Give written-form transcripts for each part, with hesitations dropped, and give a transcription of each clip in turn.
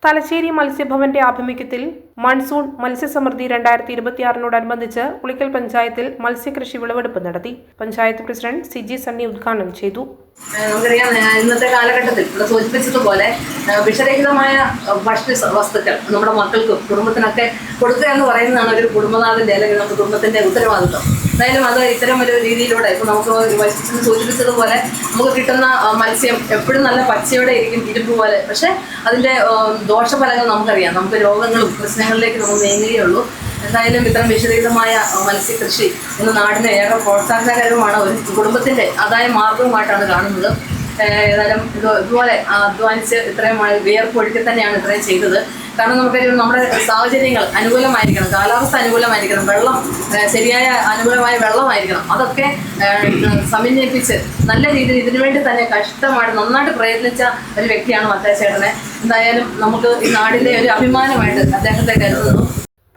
തലശ്ശേരി മത്സ്യഭവന്റെ ആഭിമുഖ്യത്തിൽ മൺസൂൺ മത്സ്യസമൃദ്ധി 2026നോടനുബന്ധിച്ച് ഉളിക്കൽ പഞ്ചായത്തിൽ മത്സ്യകൃഷി വിളവെടുപ്പ് നടത്തി. പഞ്ചായത്ത് പ്രസിഡന്റ് സിജി സണ്ണി ഉദ്ഘാടനം ചെയ്തു. നമുക്കറിയാം, ഇന്നത്തെ കാലഘട്ടത്തിൽ ഇവിടെ സൂചിപ്പിച്ചതുപോലെ വിഷരഹിതമായ ഭക്ഷ്യ വസ്തുക്കൾ നമ്മുടെ മക്കൾക്കും കുടുംബത്തിനൊക്കെ കൊടുക്കുക എന്ന് പറയുന്നതാണ് ഒരു കുടുംബനാഥന്റെ അല്ലെങ്കിൽ നമ്മുടെ കുടുംബത്തിന്റെ ഉത്തരവാദിത്വം. എന്തായാലും അത് ഇത്തരം ഒരു രീതിയിലൂടെ ഇപ്പം നമുക്ക് സൂചിപ്പിച്ചതുപോലെ നമുക്ക് കിട്ടുന്ന മത്സ്യം എപ്പോഴും നല്ല പച്ചയോടെ ഇരിക്കും, ഇരുമ്പ് പോലെ. പക്ഷെ അതിന്റെ ദോഷഫലങ്ങൾ നമുക്കറിയാം. നമുക്ക് രോഗങ്ങളും പ്രശ്നങ്ങളിലേക്ക് നമുക്ക് നീങ്ങുകയുള്ളൂ. എന്തായാലും ഇത്തരം വിഷരഹിതമായ മത്സ്യകൃഷി ഇന്ന് നാടിന് ഏറെ പ്രോത്സാഹനകരവുമാണ്. ഒരു കുടുംബത്തിന്റെ ആദായ മാർഗവുമായിട്ടാണ് കാണുന്നത്. ഏതായാലും ഇതുപോലെ അധ്വാനിച്ച് ഇത്രയും വിയർപ്പൊഴുക്കി തന്നെയാണ് ഇത്രയും ചെയ്തത്. കാരണം നമുക്കറിയാം, നമ്മുടെ സാഹചര്യങ്ങൾ അനുകൂലമായിരിക്കണം, കാലാവസ്ഥ അനുകൂലമായിരിക്കണം, വെള്ളം ശരിയായ അനുകൂലമായ വെള്ളമായിരിക്കണം. അതൊക്കെ സമന്വയിപ്പിച്ച് നല്ല രീതിയിൽ ഇതിനുവേണ്ടി തന്നെ കഷ്ടമായിട്ട് നന്നായിട്ട് പ്രയത്നിച്ച ഒരു വ്യക്തിയാണ് മത്തായിച്ചേട്ടനെ. എന്തായാലും നമുക്ക് ഈ നാടിന്റെ ഒരു അഭിമാനമായിട്ട് അദ്ദേഹത്തെ കരുതുന്നു.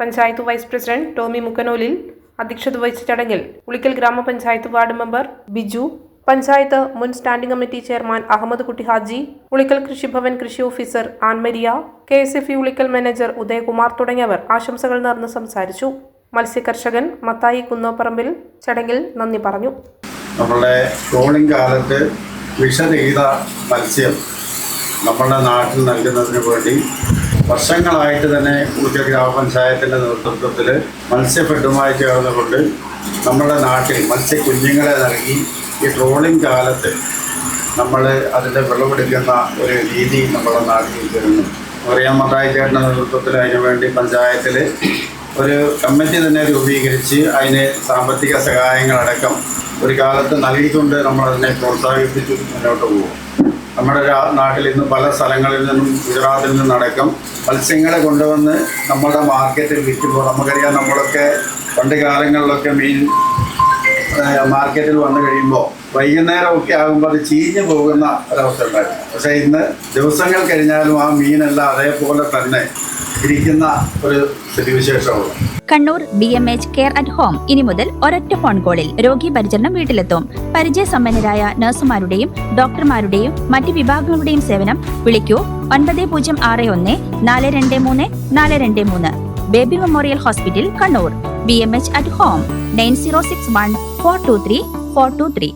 പഞ്ചായത്ത് വൈസ് പ്രസിഡന്റ് ടോമി മുക്കനോലിൽ അധ്യക്ഷത വഹിച്ച ചടങ്ങിൽ ഉളിക്കൽ ഗ്രാമപഞ്ചായത്ത് വാർഡ് മെമ്പർ ബിജു, പഞ്ചായത്ത് മുൻ സ്റ്റാൻഡിംഗ് കമ്മിറ്റി ചെയർമാൻ അഹമ്മദ് കുട്ടി ഹാജി, ഉളിക്കൽ കൃഷിഭവൻ കൃഷി officer Ann Maria, KSFE Ulikkal manager Udayakumar തുടങ്ങിയവർ ആശംസകൾ നേർന്ന് സംസാരിച്ചു. മത്സ്യകർഷകൻ മത്തായി കുന്നോപ്പറമ്പിൽ ചടങ്ങിൽ നന്ദി പറഞ്ഞു. നമ്മുടെ ട്രോളിംഗ് കാലത്ത് വിഷരഹിത മത്സ്യം നമ്മുടെ നാട്ടിൽ നൽകുന്നതിന് വേണ്ടി വർഷങ്ങളായിട്ട് തന്നെ ഉളിക്കൽ ഗ്രാമപഞ്ചായത്തിൻ്റെ നേതൃത്വത്തിൽ മത്സ്യഫെഡുമായി ചേർന്നുകൊണ്ട് നമ്മുടെ നാട്ടിൽ മത്സ്യക്കുഞ്ഞുങ്ങളെ നൽകി ഈ ട്രോളിംഗ് കാലത്ത് നമ്മൾ അതിൻ്റെ വിളവെടുക്കുന്ന ഒരു രീതി നമ്മുടെ നാട്ടിൽ വരുന്നു. അറിയാൻ മത്തായിച്ചേട്ടൻ്റെ നേതൃത്വത്തിൽ അതിനുവേണ്ടി പഞ്ചായത്തിൽ ഒരു കമ്മിറ്റി തന്നെ രൂപീകരിച്ച് അതിന് സാമ്പത്തിക സഹായങ്ങളടക്കം ഒരു കാലത്ത് നൽകിക്കൊണ്ട് നമ്മളതിനെ പ്രോത്സാഹിപ്പിച്ചു മുന്നോട്ട് പോകും. നമ്മുടെ നാട്ടിൽ ഇന്ന് പല സ്ഥലങ്ങളിൽ നിന്നും ഗുജറാത്തിൽ നിന്നടക്കം മത്സ്യങ്ങളെ കൊണ്ടുവന്ന് നമ്മുടെ മാർക്കറ്റിൽ വിൽക്കുമ്പോൾ നമുക്കറിയാം, നമ്മളൊക്കെ പണ്ട് കാലങ്ങളിലൊക്കെ മീൻ മാർക്കറ്റിൽ വന്നു കഴിയുമ്പോൾ വൈകുന്നേരമൊക്കെ ആകുമ്പോൾ അത് ചീഞ്ഞു പോകുന്ന ഒരവസ്ഥ ഉണ്ടായിരുന്നു. പക്ഷേ ഇന്ന് ദിവസങ്ങൾ കഴിഞ്ഞാലും ആ മീനെല്ലാം അതേപോലെ തന്നെ ഇരിക്കുന്ന ഒരു സ്ഥിതിവിശേഷമുള്ളൂ. Kannur BMH care at home ഇനി മുതൽ ഒരൊറ്റ ഫോൺ കോളിൽ രോഗി പരിചരണം വീട്ടിലെത്തും. പരിചയസമ്പന്നരായ നഴ്സുമാരുടെയും ഡോക്ടർമാരുടെയും മറ്റ് വിഭാഗങ്ങളുടെയും സേവനം വിളിക്കൂ 9061 423 423. Baby memorial hospital Kannur. BMH at home 9061 423 423.